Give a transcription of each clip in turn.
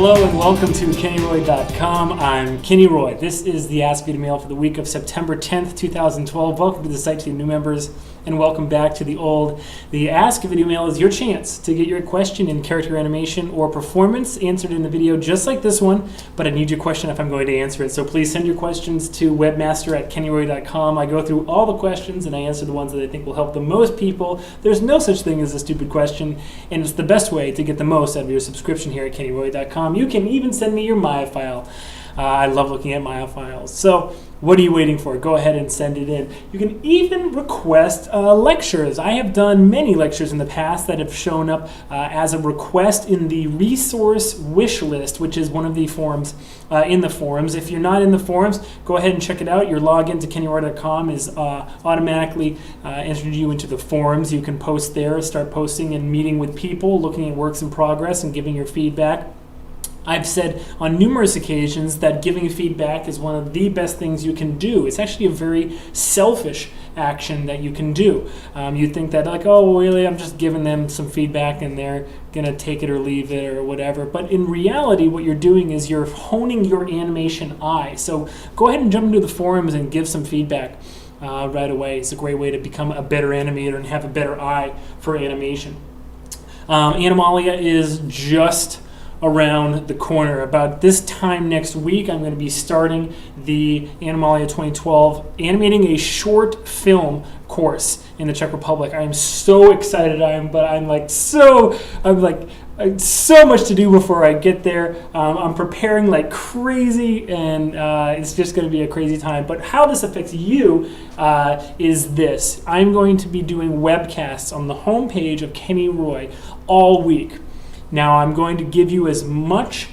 Hello and welcome to KennyRoy.com. I'm Kenny Roy. This is the Ask Videomail for the week of September 10th, 2012. Welcome to the site to the new members and welcome back to the old. The Ask Videomail is your chance to get your question in character animation or performance answered in the video just like this one, but I need your question if I'm going to answer it. So please send your questions to webmaster@kennyroy.com. I go through all the questions and I answer the ones that I think will help the most people. There's no such thing as a stupid question, and it's the best way to get the most out of your subscription here at kennyroy.com. You can even send me your Maya file. I love looking at Maya files. So what are you waiting for? Go ahead and send it in. You can even request lectures. I have done many lectures in the past that have shown up as a request in the resource wish list, which is one of the forums in the forums. If you're not in the forums, go ahead and check it out. Your login to kennyroy.com is automatically entered you into the forums. You can post there, start posting and meeting with people, looking at works in progress and giving your feedback. I've said on numerous occasions that giving feedback is one of the best things you can do. It's actually a very selfish action that you can do. You think that like, oh, really, I'm just giving them some feedback and they're going to take it or leave it or whatever. But in reality, what you're doing is you're honing your animation eye. So go ahead and jump into the forums and give some feedback right away. It's a great way to become a better animator and have a better eye for animation. Animalia is just around the corner. About this time next week, I'm going to be starting the Animalia 2012 animating a short film course in the Czech Republic. I am so excited. I'm so much to do before I get there. I'm preparing like crazy, and it's just going to be a crazy time. But how this affects you is this. I'm going to be doing webcasts on the homepage of Kenny Roy all week. Now I'm going to give you as much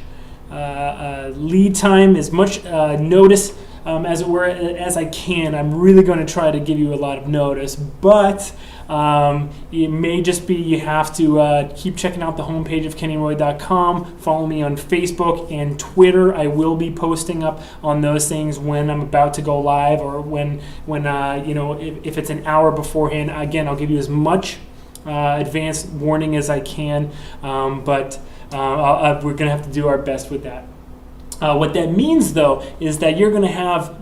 lead time, as much notice as it were as I can. I'm really going to try to give you a lot of notice, but it may just be you have to keep checking out the homepage of kennyroy.com. Follow me on Facebook and Twitter. I will be posting up on those things when I'm about to go live, or when if it's an hour beforehand. Again, I'll give you as much advanced warning as I can, but we're going to have to do our best with that. What that means, though, is that you're going to have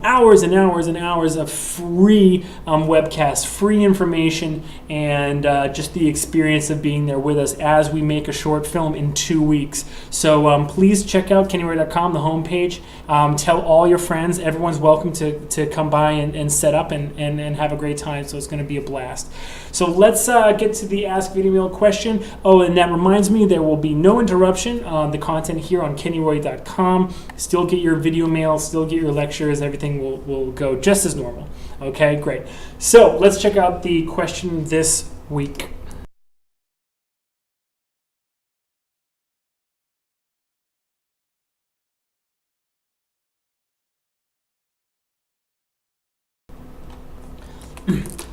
hours and hours and hours of free webcasts, free information, and just the experience of being there with us as we make a short film in 2 weeks. So please check out kennyroy.com, the homepage. Tell all your friends. Everyone's welcome to come by and set up and have a great time. So it's going to be a blast. So let's get to the Ask Videomail question. Oh, and that reminds me, there will be no interruption on the content here on kennyroy.com. Still get your video mail, still get your lectures. Everything will go just as normal. Okay, great. So let's check out the question this week.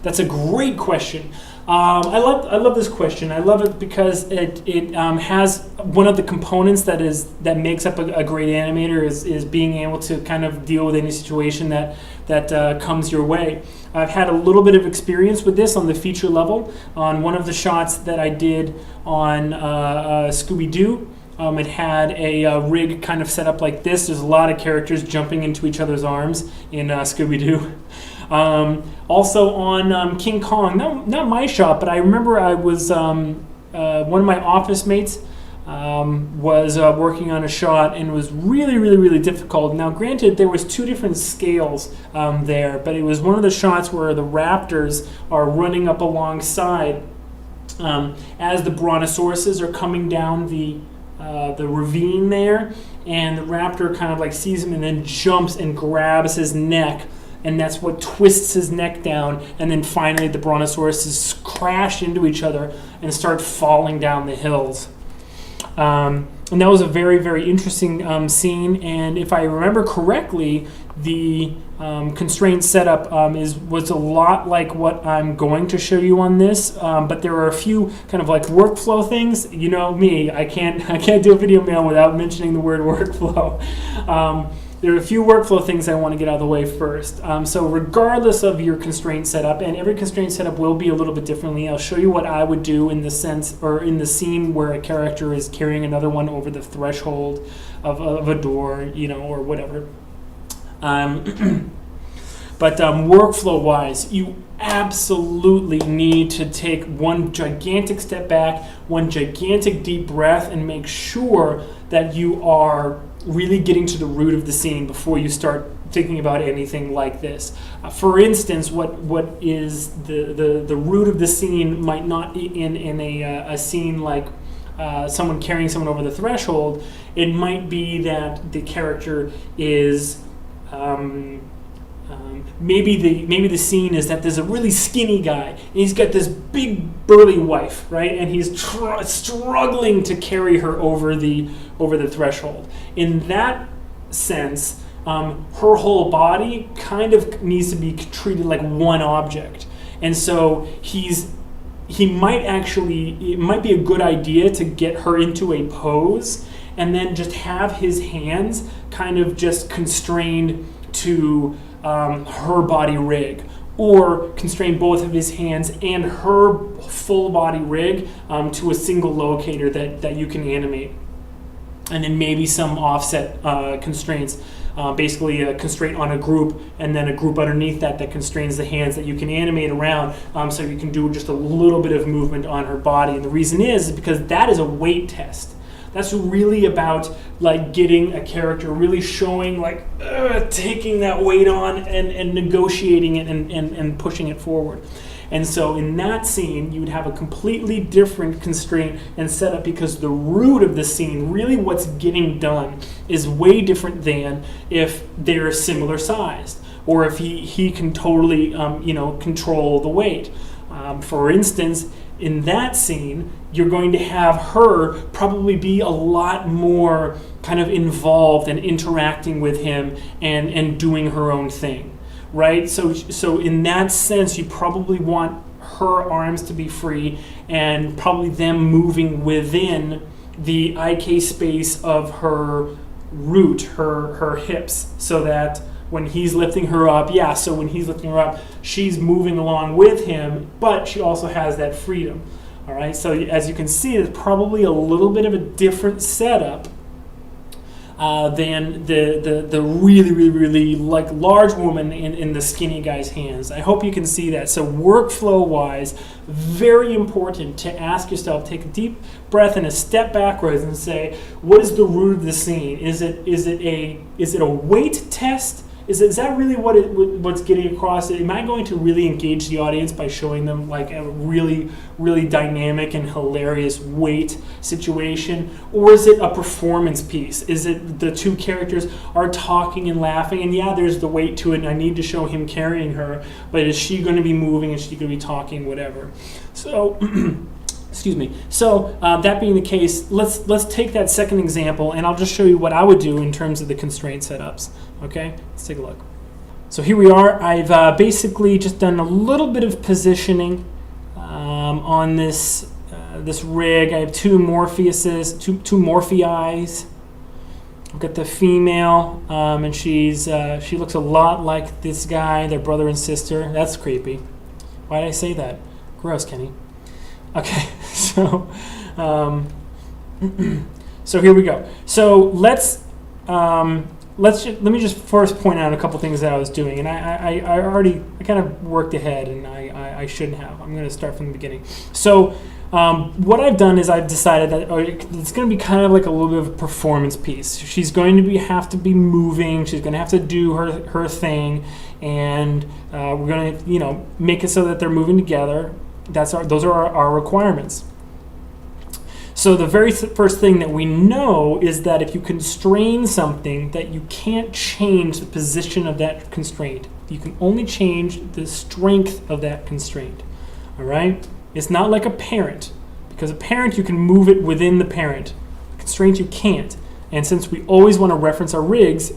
That's a great question. I love this question. I love it because it has one of the components that makes up a great animator is being able to kind of deal with any situation that comes your way. I've had a little bit of experience with this on the feature level. On one of the shots that I did on Scooby-Doo, it had a rig kind of set up like this. There's a lot of characters jumping into each other's arms in Scooby-Doo. Also on King Kong, not my shot, but I remember I was one of my office mates was working on a shot, and it was really, really, really difficult. Now, granted, there was 2 different scales there, but it was one of the shots where the raptors are running up alongside as the brontosauruses are coming down the ravine there, and the raptor kind of like sees him and then jumps and grabs his neck. And that's what twists his neck down, and then finally the brontosauruses crash into each other and start falling down the hills. And that was a very, very interesting scene, and if I remember correctly, the constraint setup was a lot like what I'm going to show you on this, but there are a few kind of like workflow things. You know me, I can't do a video mail without mentioning the word workflow. there are a few workflow things I want to get out of the way first. So regardless of your constraint setup, and every constraint setup will be a little bit differently, I'll show you what I would do in the sense, or in the scene where a character is carrying another one over the threshold of a door, or whatever. But workflow-wise, you absolutely need to take one gigantic step back, one gigantic deep breath, and make sure that you are really getting to the root of the scene before you start thinking about anything like this. For instance, what is the root of the scene might not be in a scene like someone carrying someone over the threshold. It might be that the character is maybe the scene is that there's a really skinny guy and he's got this big burly wife, right? And he's struggling to carry her over the threshold. In that sense, her whole body kind of needs to be treated like one object, and so it might be a good idea to get her into a pose and then just have his hands kind of just constrained to her body rig, or constrain both of his hands and her full body rig to a single locator that you can animate. And then maybe some offset constraints, basically a constraint on a group and then a group underneath that constrains the hands that you can animate around, so you can do just a little bit of movement on her body. And the reason is because that is a weight test. That's really about like getting a character really showing like taking that weight on and negotiating it and pushing it forward. And so in that scene, you would have a completely different constraint and setup, because the root of the scene, really what's getting done, is way different than if they're similar sized, or if he can totally control the weight. For instance, in that scene, you're going to have her probably be a lot more kind of involved and interacting with him and doing her own thing, right? So in that sense, you probably want her arms to be free and probably them moving within the IK space of her root, her hips, so that when he's lifting her up, she's moving along with him, but she also has that freedom. All right, so as you can see, it's probably a little bit of a different setup than the really like large woman in the skinny guy's hands. I hope you can see that. So workflow-wise, very important to ask yourself, take a deep breath and a step backwards and say, what is the root of the scene? Is it a weight test? Is that really what's getting across? Am I going to really engage the audience by showing them like a really, really dynamic and hilarious weight situation? Or is it a performance piece? Is it the two characters are talking and laughing, and yeah, there's the weight to it, and I need to show him carrying her, but is she going to be moving? Is she going to be talking? Whatever. So... Excuse me. So that being the case, let's take that second example, and I'll just show you what I would do in terms of the constraint setups. Okay, let's take a look. So here we are. I've basically just done a little bit of positioning on this rig. I have two Morpheuses, two Morphei. I've got the female, and she looks a lot like this guy, their brother and sister. That's creepy. Why did I say that? Gross, Kenny. Okay, so here we go. So let me just first point out a couple things that I was doing, and I kind of worked ahead, and I shouldn't have. I'm going to start from the beginning. So what I've done is I've decided that it's going to be kind of like a little bit of a performance piece. She's going to have to be moving. She's going to have to do her thing, and we're going to make it so that they're moving together. Those are our requirements. So the very first thing that we know is that if you constrain something, that you can't change the position of that constraint. You can only change the strength of that constraint. All right? It's not like a parent, because a parent you can move it within the parent. A constraint you can't. And since we always want to reference our rigs,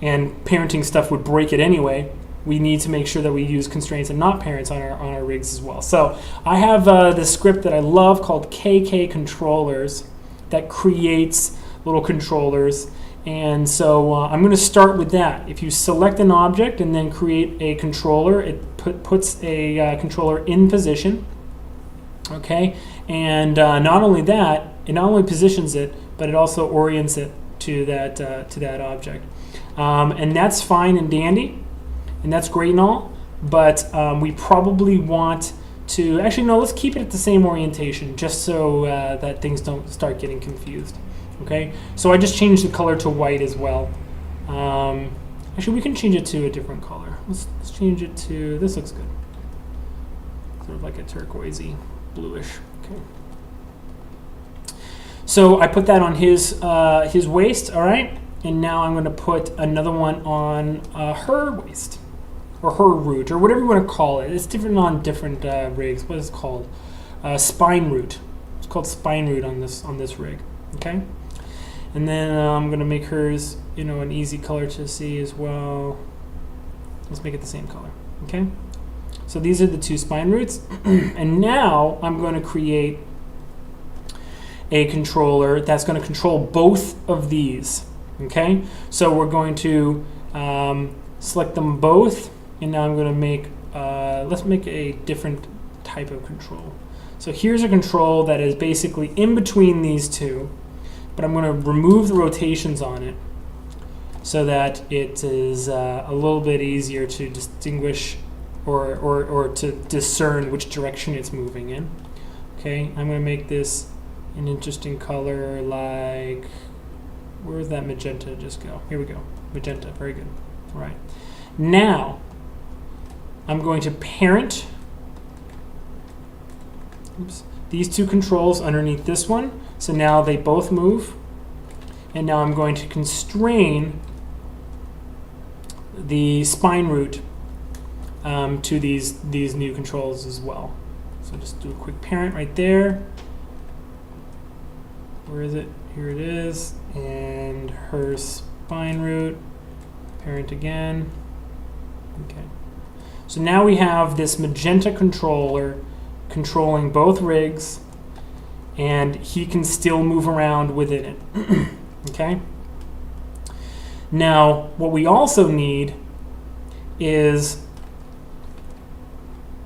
and parenting stuff would break it anyway, we need to make sure that we use constraints and not parents on our rigs as well. So I have this script that I love called KK Controllers that creates little controllers, And so I'm going to start with that. If you select an object and then create a controller, it puts a controller in position. Okay, and not only that, it not only positions it, but it also orients it to that object. And that's fine and dandy, and that's great and all, but we probably want to, actually no, let's keep it at the same orientation just so that things don't start getting confused. Okay, so I just changed the color to white as well. Actually, we can change it to a different color. Let's change it to, this looks good. Sort of like a turquoisey, bluish. Okay. So I put that on his waist, all right? And now I'm going to put another one on her waist, or her root, or whatever you want to call it. It's different on different rigs. What is it called? Spine root. It's called spine root on this rig. Okay. And then I'm going to make hers, an easy color to see as well. Let's make it the same color. Okay. So these are the two spine roots. And now I'm going to create a controller that's going to control both of these. Okay, so we're going to select them both, and now I'm going to make, let's make a different type of control. So here's a control that is basically in between these two, but I'm going to remove the rotations on it so that it is a little bit easier to distinguish or to discern which direction it's moving in. Okay, I'm going to make this an interesting color, like, where did that magenta just go? Here we go, magenta, very good. All right, now I'm going to parent these two controls underneath this one, so now they both move, and now I'm going to constrain the spine root to these new controls as well. So just do a quick parent right there. Where is it? Here it is. And her spine root, parent again. Okay. So now we have this magenta controller controlling both rigs, and he can still move around within it. Okay. Now, what we also need is,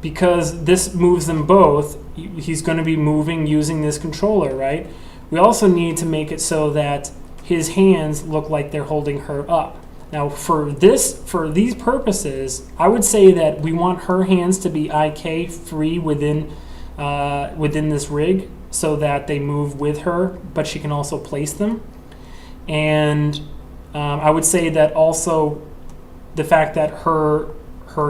because this moves them both, he's going to be moving using this controller, right? We also need to make it so that his hands look like they're holding her up. Now, for these purposes, I would say that we want her hands to be IK free within this rig, so that they move with her, but she can also place them. And I would say that also the fact that her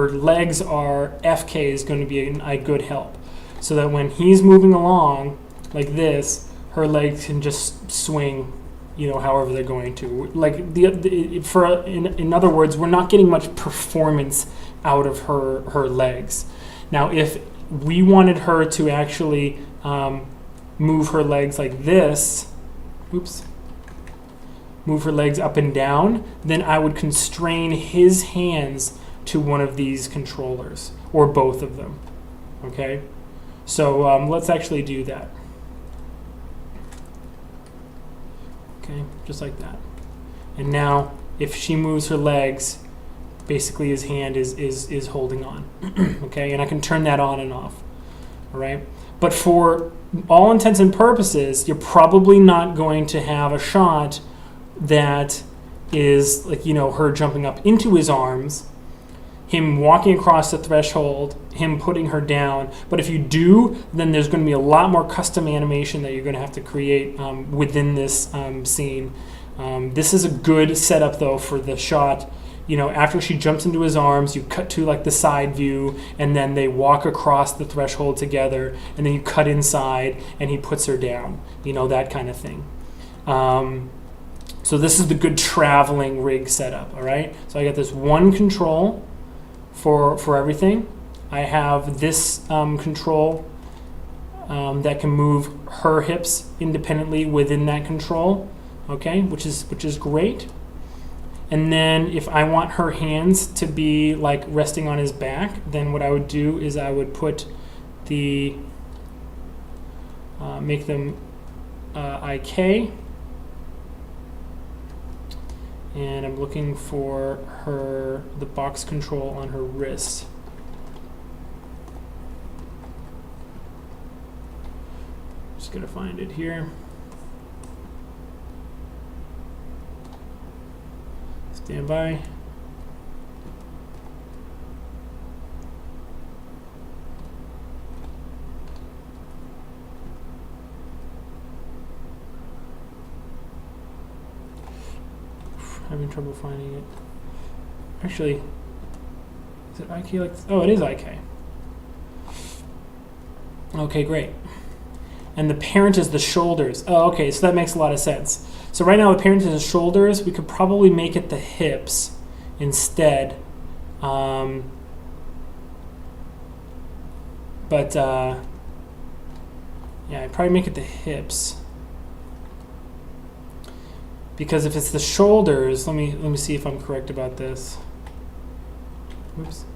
legs are FK is going to be a good help, so that when he's moving along like this, her legs can just swing, however they're going to. Like in other words, we're not getting much performance out of her legs. Now, if we wanted her to actually move her legs like this, move her legs up and down, then I would constrain his hands to one of these controllers, or both of them. Okay, so let's actually do that. Okay, just like that. And now, if she moves her legs, basically his hand is holding on. Okay, and I can turn that on and off. All right, but for all intents and purposes, you're probably not going to have a shot that is like, her jumping up into his arms, him walking across the threshold, him putting her down. But if you do, then there's going to be a lot more custom animation that you're going to have to create within this scene. This is a good setup, though, for the shot. After she jumps into his arms, you cut to like the side view, and then they walk across the threshold together, and then you cut inside, and he puts her down. That kind of thing. So this is the good traveling rig setup. All right. So I got this one control for everything. I have this control that can move her hips independently within that control. Okay, which is great. And then if I want her hands to be like resting on his back, then what I would do is I would put the make them IK. and I'm looking for the box control on her wrist. Just gonna find it here. Stand by. Having trouble finding it. Actually, is it IK like this? Oh, it is IK. Okay, great. And the parent is the shoulders. Oh, okay, so that makes a lot of sense. So right now the parent is the shoulders. We could probably make it the hips instead. Yeah, I'd probably make it the hips. Because if it's the shoulders, let me see if I'm correct about this. Oops.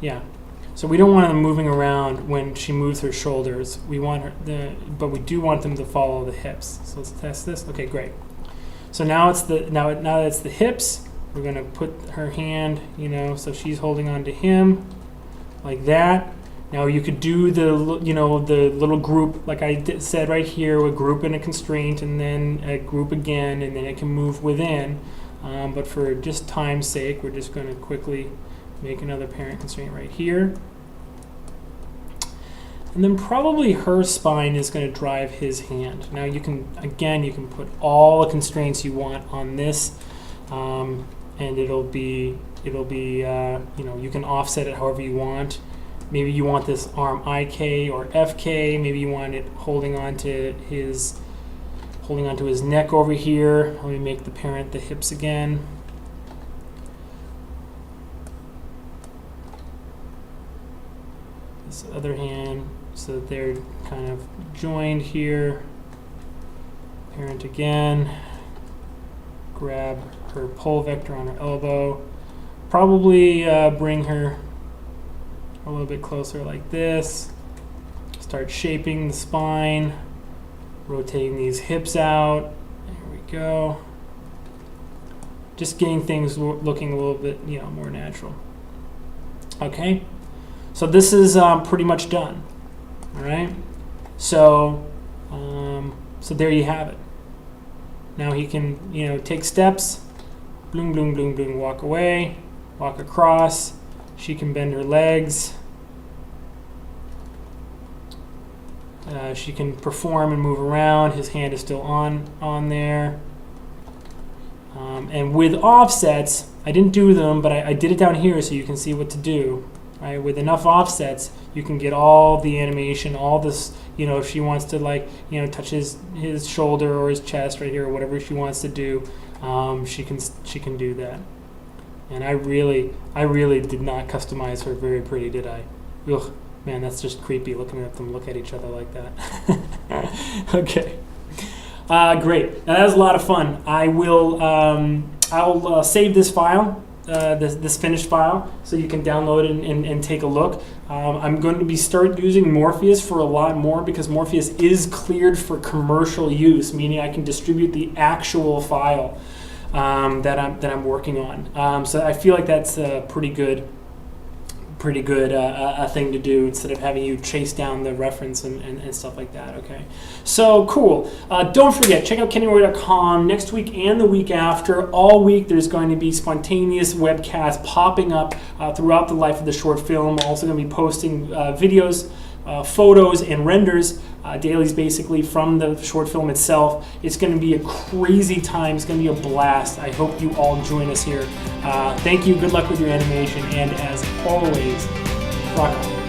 Yeah. So we don't want them moving around when she moves her shoulders. We want her but we do want them to follow the hips. So let's test this. Okay, great. So now it's now that it's the hips, we're going to put her hand, so she's holding on to him like that. Now you could do the little group, like I said right here, a group and a constraint, and then a group again, and then it can move within. But for just time's sake, we're just going to quickly make another parent constraint right here. And then probably her spine is going to drive his hand. Now you can put all the constraints you want on this, and it'll be you can offset it however you want. Maybe you want this arm IK or FK. Maybe you want it holding onto his neck over here. Let me make the parent the hips again. This other hand, so that they're kind of joined here. Parent again. Grab her pull vector on her elbow. Probably bring her a little bit closer like this. Start shaping the spine, rotating these hips out. There we go. Just getting things looking a little bit, more natural. Okay, so this is pretty much done. All right. So, so there you have it. Now he can, take steps. Bloom, bloom, bloom, bloom. Walk away. Walk across. She can bend her legs. She can perform and move around. His hand is still on there. And with offsets, I didn't do them, but I did it down here so you can see what to do. Right? With enough offsets, you can get all the animation, all this. If she wants to touch his shoulder or his chest right here, or whatever she wants to do, she can do that. And I really did not customize her very pretty, did I? Ugh, man, that's just creepy looking at them look at each other like that. Okay, great. Now that was a lot of fun. I'll save this file, this finished file, so you can download it and take a look. I'm going to start using Morpheus for a lot more because Morpheus is cleared for commercial use, meaning I can distribute the actual file that I'm working on. So I feel like that's a pretty good thing to do instead of having you chase down the reference and stuff like that. Okay, so cool. Don't forget, check out KennyRoy.com next week and the week after. All week there's going to be spontaneous webcasts popping up throughout the life of the short film. I'm also going to be posting videos, photos, and renders, dailies basically from the short film itself. It's going to be a crazy time. It's going to be a blast. I hope you all join us here. Thank you. Good luck with your animation. And as always, rock on.